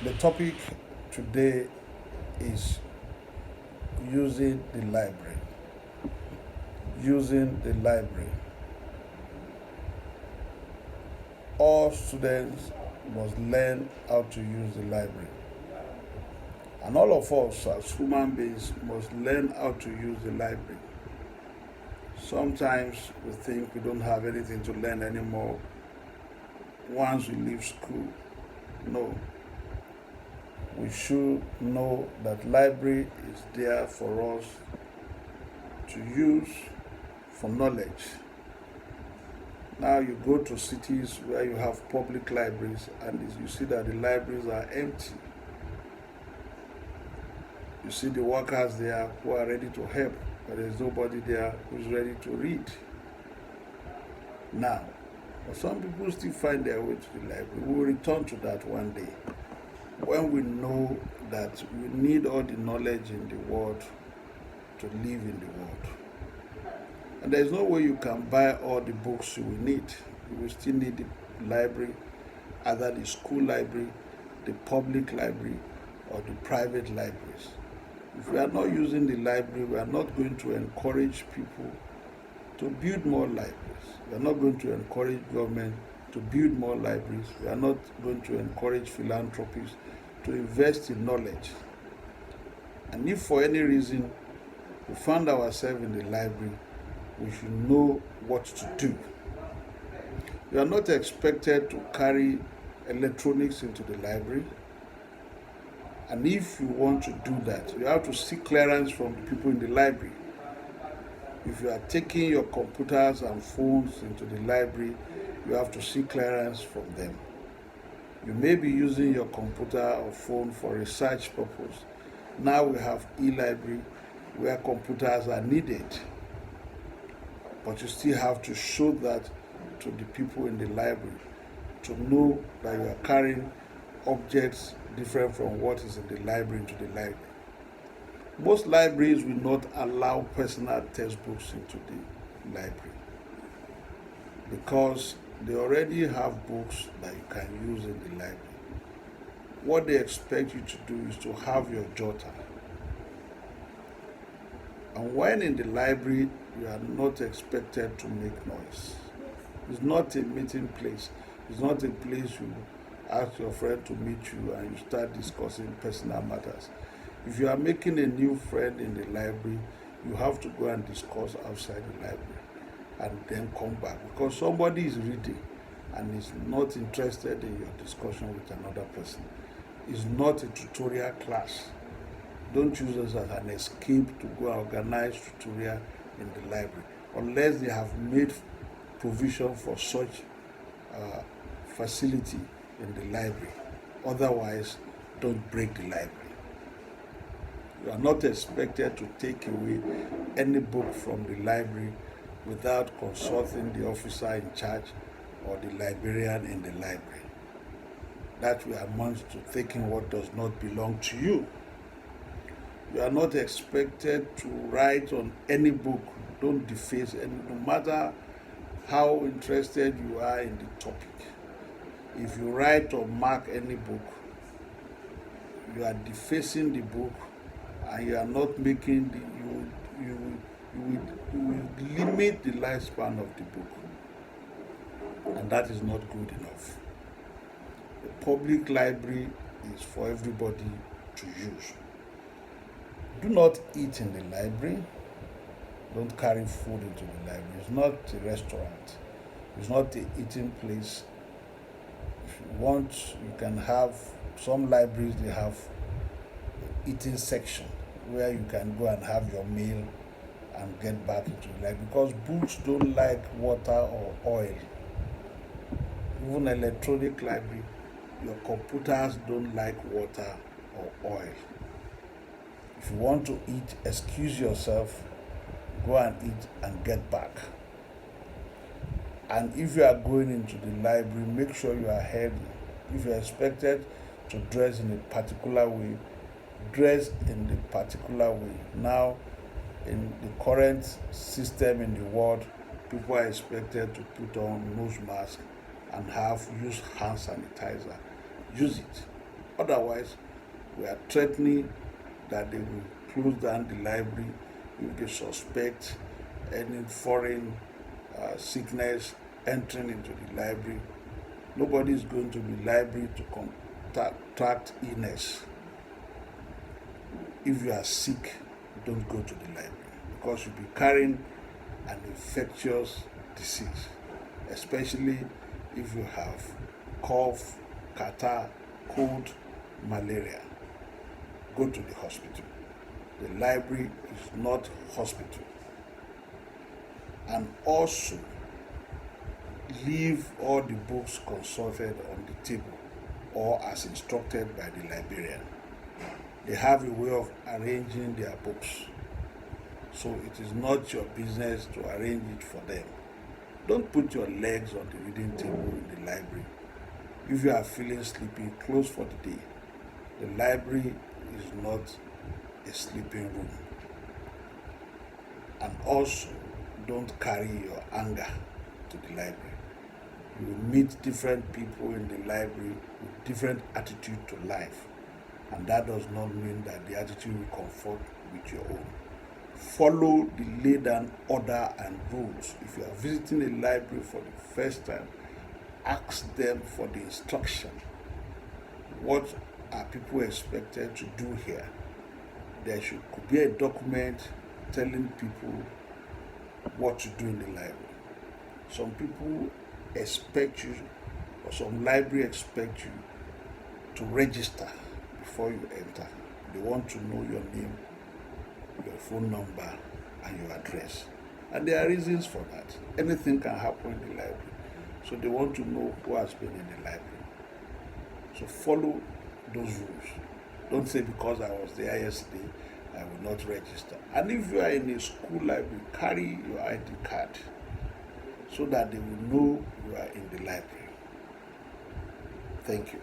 The topic today is using the library. Using the library. All students must learn how to use the library. And all of us as human beings must learn how to use the library. Sometimes we think we don't have anything to learn anymore once we leave school. No, we should know that library is there for us to use for knowledge. Now you go to cities where you have public libraries and you see that the libraries are empty. You see the workers there who are ready to help, but there's nobody there who's ready to read. Now, but some people still find their way to the library. We will return to that one day when we know that we need all the knowledge in the world to live in the world. And there's no way you can buy all the books you will need. You will still need the library, either the school library, the public library, or the private libraries. If we are not using the library, we are not going to encourage people to build more libraries. We are not going to encourage government to build more libraries. We are not going to encourage philanthropies to invest in knowledge. And if for any reason we find ourselves in the library, we should know what to do. You are not expected to carry electronics into the library. And if you want to do that, you have to seek clearance from the people in the library. If you are taking your computers and phones into the library, you have to seek clearance from them. You may be using your computer or phone for research purpose. Now we have e-library where computers are needed. But you still have to show that to the people in the library to know that you are carrying objects different from what is in the library into the library. Most libraries will not allow personal textbooks into the library because they already have books that you can use in the library. What they expect you to do is to have your jotter. And when in the library, you are not expected to make noise. It's not a meeting place. It's not a place you ask your friend to meet you and you start discussing personal matters. If you are making a new friend in the library, you have to go and discuss outside the library and then come back because somebody is reading and is not interested in your discussion with another person. It's not a tutorial class. Don't use this as an escape to go and organize tutorial in the library unless they have made provision for such facility in the library. Otherwise, don't break the library. You are not expected to take away any book from the library without consulting the officer in charge or the librarian in the library. That will amount to taking what does not belong to you. You are not expected to write on any book. Don't deface any, no matter how interested you are in the topic. If you write or mark any book, you are defacing the book and you are not making the, you will limit the lifespan of the book. And that is not good enough. The public library is for everybody to use. Do not eat in the library. Don't carry food into the library. It's not a restaurant. It's not an eating place. If you want, you can have some libraries. They have an eating section where you can go and have your meal and get back into the library because books don't like water or oil. Even electronic library, your computers don't like water or oil. If you want to eat, excuse yourself, go and eat and get back. And if you are going into the library, make sure you are healthy. If you are expected to dress in a particular way, dress in the particular way. Now, in the current system in the world, people are expected to put on nose mask and use hand sanitizer. Use it. Otherwise, we are threatening that they will close down the library if they suspect any foreign sickness entering into the library. Nobody is going to the library to contract illness. If you are sick, don't go to the library because you'll be carrying an infectious disease, especially if you have cough, catarrh, cold, malaria. Go to the hospital. The library is not hospital. And also, leave all the books consulted on the table or as instructed by the librarian. They have a way of arranging their books, so it is not your business to arrange it for them. Don't put your legs on the reading table in the library. If you are feeling sleepy, close for the day. The library is not a sleeping room. And also, don't carry your anger to the library. You will meet different people in the library with different attitude to life. And that does not mean that the attitude will conform with your own. Follow the laid down order and rules. If you are visiting a library for the first time, ask them for the instruction. What are people expected to do here? There could be a document telling people what to do in the library. Some people expect you, or some library expect you to register before you enter. They want to know your name, your phone number, and your address. And there are reasons for that. Anything can happen in the library. So they want to know who has been in the library. So follow those rules. Don't say because I was there yesterday, I will not register. And if you are in a school library, carry your ID card so that they will know you are in the library. Thank you.